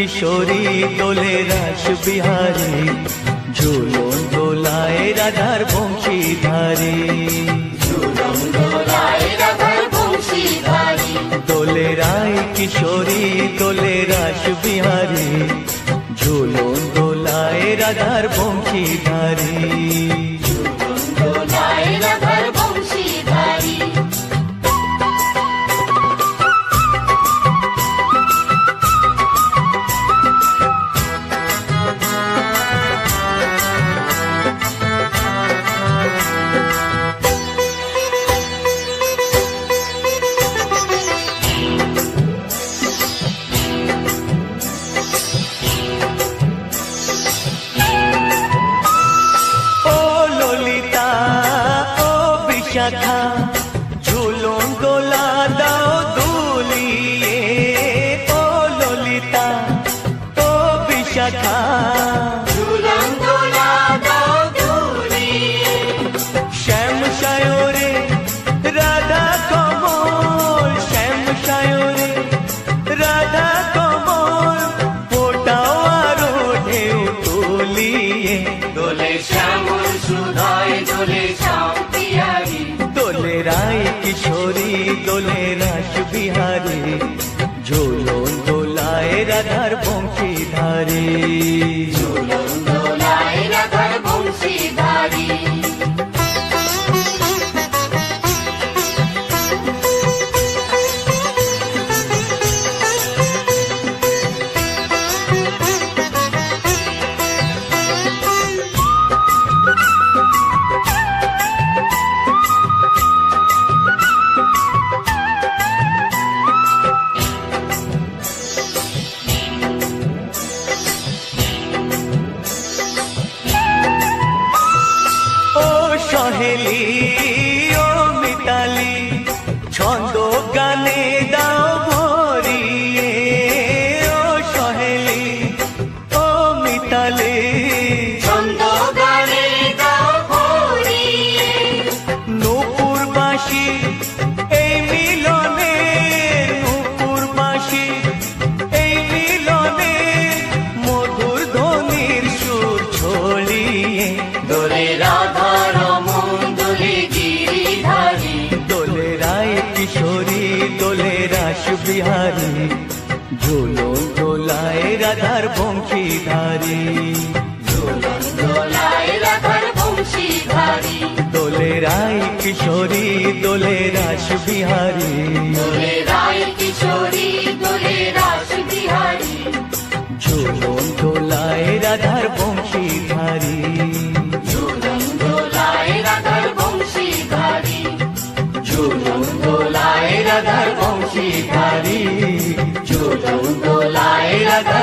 কিশোরী দোলে রাস বিহারী, ঝুলন দোলায় রাধার বংশীধারী। ঝুলন দোলায় রাধার বংশীধারী। দোলে রায় কিশোরী দোলে রাস বিহারী, ঝুলন দোলায় রাধার বংশীধারী। ঝুলন দোলায় রাধার বংশীধারী। শাখা ঝুলন দোলা দাও দুলিয়ে, ও ললিতা ও বিশাখা। ঝুলন দোলা দাও দুলিয়ে। শ্যাম সায়রে রাধা কমল, শ্যাম সায়রে রাধা কমল, ফোটাও আরো ঢেউ তুলিয়ে। দোলে শ্যামল সুধায় দোলে শ্যাম পিয়ারী। দোলে রায় কিশোরী দোলে রাস বিহারী, ঝুলন দোলায় রাধার বংশীধারী। ঝুলন দোলায় রাধার বংশীধারী। সহেলি ও মিতালি ছন্দ গানে দাও ভরিয়ে, ও সহেলি ও মিতালি ছন্দ গানে দাও ভরিয়ে। নূপুর বাঁশি এই মিলনে, নূপুর বাঁশি এই মিলনে, মধুর ধ্বনির সুর ছড়িয়ে। দোলে রাধা রমন দোলে গিরিধারী। দোলে রায় কিশোরী দোলে রাস বিহারী, ঝুলন দোলায় রাধার বংশীধারী। ঝুলন দোলায় রাধার বংশীধারী। দোলে রায় কিশোরী দোলে রাস বিহারী, দোলে রায় কিশোরী দোলে রাস বিহারী। ঝুলন দোলায় রাধার বংশীধারী। ঝুলন দোলায় রাধার বংশীধারী। ঝুলন দোলায় রাধার বংশীধারী। ঝুলন দোলায় রাধার